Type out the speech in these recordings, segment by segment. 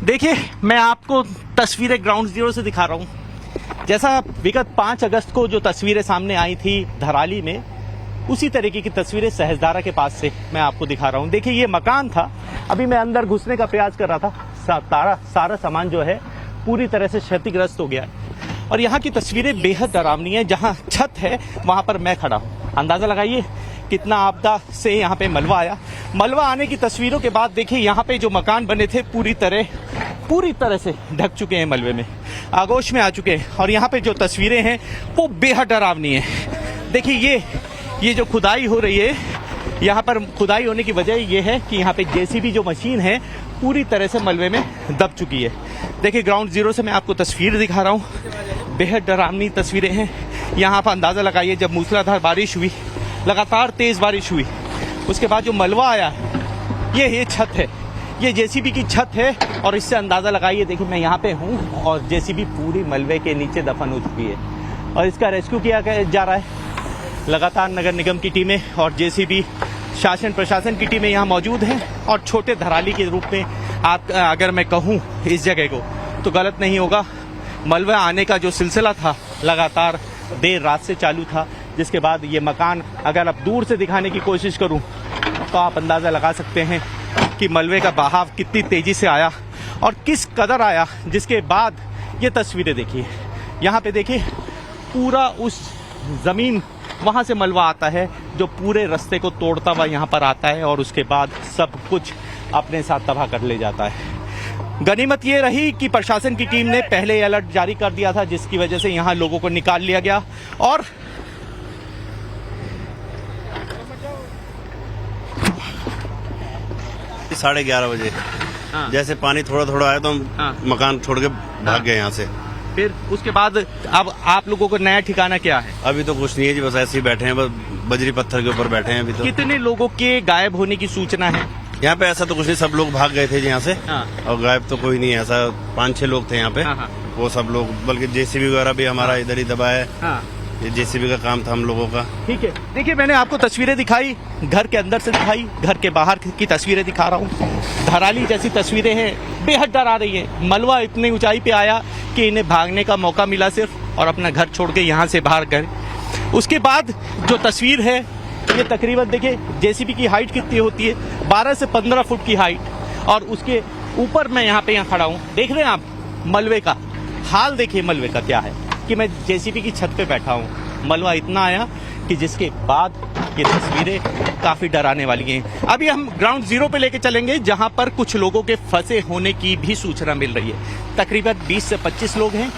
देखिए, मैं आपको तस्वीरें ग्राउंड जीरो से दिखा रहा हूँ। जैसा विगत 5 अगस्त को जो तस्वीरें सामने आई थी धराली में, उसी तरीके की तस्वीरें सहजदारा के पास से मैं आपको दिखा रहा हूँ। देखिए, ये मकान था, अभी मैं अंदर घुसने का प्रयास कर रहा था, सारा सामान जो है पूरी तरह से क्षतिग्रस्त हो गया है। और यहाँ की तस्वीरें बेहद डरावनी है। जहाँ छत है वहाँ पर मैं खड़ा हूँ। अंदाजा लगाइए कितना आपदा से यहाँ पे मलबा आया। मलबा आने की तस्वीरों के बाद देखिए, यहाँ पे जो मकान बने थे पूरी तरह से ढक चुके हैं, मलबे में आगोश में आ चुके हैं। और यहाँ पे जो तस्वीरें हैं वो बेहद डरावनी है। देखिए, ये जो खुदाई हो रही है, यहाँ पर खुदाई होने की वजह ये है कि यहाँ पे जेसीबी जो मशीन है पूरी तरह से मलबे में दब चुकी है। देखिए, ग्राउंड जीरो से मैं आपको तस्वीर दिखा रहा हूँ। बेहद डरावनी तस्वीरें हैं। यहाँ पर अंदाजा लगाइए, जब मूसलाधार बारिश हुई, लगातार तेज बारिश हुई, उसके बाद जो मलबा आया, ये छत है, ये जेसीबी की छत है। और इससे अंदाजा लगाइए, देखिए मैं यहाँ पे हूँ और जेसीबी पूरी मलबे के नीचे दफन हो चुकी है और इसका रेस्क्यू किया जा रहा है। लगातार नगर निगम की टीमें और जेसीबी शासन प्रशासन की टीमें यहाँ मौजूद हैं। और छोटे धराली के रूप में आप अगर मैं कहूँ इस जगह को, तो गलत नहीं होगा। मलबा आने का जो सिलसिला था लगातार देर रात से चालू था, जिसके बाद ये मकान अगर आप दूर से दिखाने की कोशिश करूं तो आप अंदाज़ा लगा सकते हैं कि मलबे का बहाव कितनी तेज़ी से आया और किस कदर आया। जिसके बाद ये तस्वीरें देखिए, यहाँ पे देखिए पूरा उस ज़मीन, वहाँ से मलबा आता है जो पूरे रास्ते को तोड़ता हुआ यहाँ पर आता है और उसके बाद सब कुछ अपने साथ तबाह कर ले जाता है। गनीमत ये रही कि प्रशासन की टीम ने पहले अलर्ट जारी कर दिया था, जिसकी वजह से यहाँ लोगों को निकाल लिया गया। और साढ़े 11 बजे जैसे पानी थोड़ा थोड़ा आया तो हम मकान छोड़ के भाग गए यहाँ से। फिर उसके बाद अब आप लोगों को नया ठिकाना क्या है? अभी तो कुछ नहीं है जी, बस ऐसे ही बैठे हैं, बस बजरी पत्थर के ऊपर बैठे हैं अभी तो। कितने लोगों के गायब होने की सूचना है? यहाँ पे ऐसा तो कुछ नहीं, सब लोग भाग गए थे यहाँ से और गायब तो कोई नहीं है। ऐसा 5-6 लोग थे यहाँ पे, वो सब लोग, बल्कि जेसीबी वगैरह भी हमारा इधर ही दबा है। ये जेसीबी का काम था हम लोगों का। ठीक है, देखिए मैंने आपको तस्वीरें दिखाई, घर के अंदर से दिखाई, घर के बाहर की तस्वीरें दिखा रहा हूँ। धराली जैसी तस्वीरें हैं, बेहद डरा रही है। मलबा इतनी ऊंचाई पे आया कि इन्हें भागने का मौका मिला सिर्फ, और अपना घर छोड़ के यहाँ से बाहर गए। उसके बाद जो तस्वीर है, ये तकरीबन देखिए जेसीबी की हाइट कितनी होती है, 12 से 15 फुट की हाइट। और उसके ऊपर मैं यहाँ खड़ा हूँ, देख रहे हैं आप मलबे का हाल। देखिए मलबे का क्या है कि मैं जेसीबी की छत पे बैठा हूँ। मलबा इतना आया कि जिसके बाद ये तस्वीरें काफ़ी डराने वाली हैं। अभी हम ग्राउंड जीरो पे लेके चलेंगे, जहाँ पर कुछ लोगों के फंसे होने की भी सूचना मिल रही है। तकरीबन 20 से 25 लोग हैं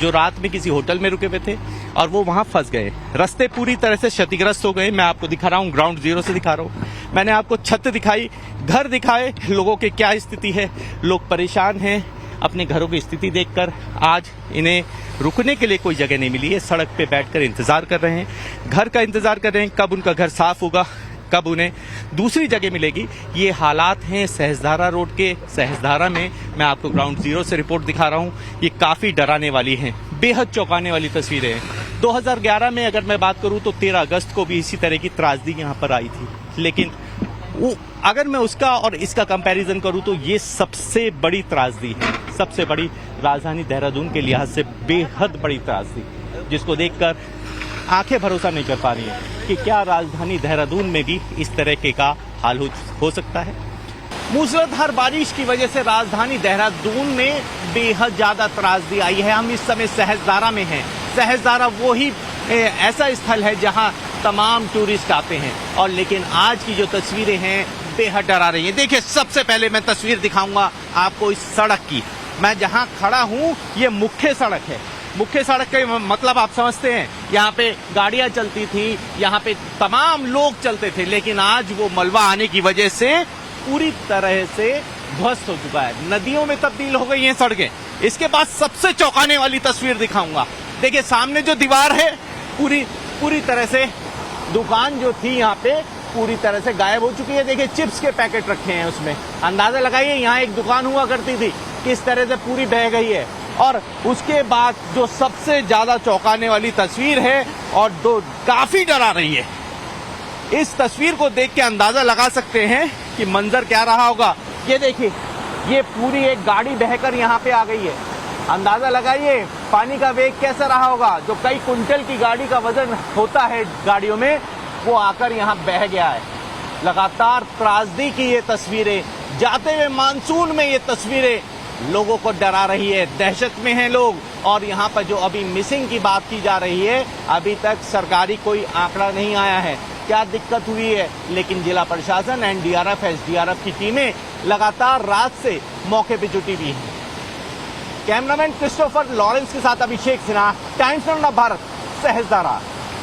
जो रात में किसी होटल में रुके हुए थे और वो वहाँ फंस गए। रास्ते पूरी तरह से क्षतिग्रस्त हो गए। मैं आपको दिखा रहा हूँ, ग्राउंड जीरो से दिखा रहा हूँ। मैंने आपको छत दिखाई, घर दिखाए, लोगों की क्या स्थिति है। लोग परेशान हैं अपने घरों की स्थिति देखकर। आज इन्हें रुकने के लिए कोई जगह नहीं मिली है, सड़क पे बैठकर इंतजार कर रहे हैं, घर का इंतजार कर रहे हैं, कब उनका घर साफ होगा, कब उन्हें दूसरी जगह मिलेगी। ये हालात हैं सहजदारा रोड के। सहजदारा में मैं आपको ग्राउंड जीरो से रिपोर्ट दिखा रहा हूँ। ये काफ़ी डराने वाली हैं, बेहद चौंकाने वाली तस्वीरें हैं। 2011 में अगर मैं बात करूँ तो 13 अगस्त को भी इसी तरह की त्रासदी यहाँ पर आई थी, लेकिन वो अगर मैं उसका और इसका कंपैरिजन करूं तो ये सबसे बड़ी त्रासदी है, सबसे बड़ी राजधानी देहरादून के लिहाज से बेहद बड़ी त्रासदी, जिसको देखकर आंखें भरोसा नहीं कर पा रही हैं कि क्या राजधानी देहरादून में भी इस तरह के का हाल हो सकता है। मूसलाधार बारिश की वजह से राजधानी देहरादून में बेहद ज्यादा त्रासदी आई है। हम इस समय सहजदारा में हैं। सहजदारा वो ही ऐसा स्थल है जहां तमाम टूरिस्ट आते हैं, और लेकिन आज की जो तस्वीरें हैं बेहद डरा रही हैं। देखिए, सबसे पहले मैं तस्वीर दिखाऊंगा आपको इस सड़क की। मैं जहां खड़ा हूं ये मुख्य सड़क है। मुख्य सड़क का मतलब आप समझते हैं, यहाँ पे गाड़ियां चलती थी, यहाँ पे तमाम लोग चलते थे, लेकिन आज वो मलबा आने की वजह से पूरी तरह से ध्वस्त हो चुका है। नदियों में तब्दील हो गई हैं सड़कें। इसके बाद सबसे चौंकाने वाली तस्वीर दिखाऊंगा। देखिए, सामने जो दीवार है पूरी तरह से, दुकान जो थी यहाँ पे पूरी तरह से गायब हो चुकी है। देखिए, चिप्स के पैकेट रखे हैं उसमें। अंदाजा लगाइए यहाँ एक दुकान हुआ करती थी, किस तरह से पूरी बह गई है। और उसके बाद जो सबसे ज्यादा चौंकाने वाली तस्वीर है और जो काफी डरा रही है, इस तस्वीर को देख के अंदाजा लगा सकते हैं कि मंजर क्या रहा होगा। ये देखिए, ये पूरी एक गाड़ी बहकर यहाँ पे आ गई है। अंदाजा लगाइए पानी का वेग कैसा रहा होगा। जो कई कुंटल की गाड़ी का वजन होता है गाड़ियों में, वो आकर यहाँ बह गया है। लगातार त्रासदी की ये तस्वीरें, जाते हुए मानसून में ये तस्वीरें लोगों को डरा रही है। दहशत में हैं लोग। और यहाँ पर जो अभी मिसिंग की बात की जा रही है, अभी तक सरकारी कोई आंकड़ा नहीं आया है क्या दिक्कत हुई है, लेकिन जिला प्रशासन, एनडीआरएफ, एसडीआरएफ की टीमें लगातार रात से मौके पर जुटी हुई हैं। कैमरामैन क्रिस्टोफर लॉरेंस के साथ अभिषेक सिन्हा, टाइम्स ऑफ भारत, सहजदारा।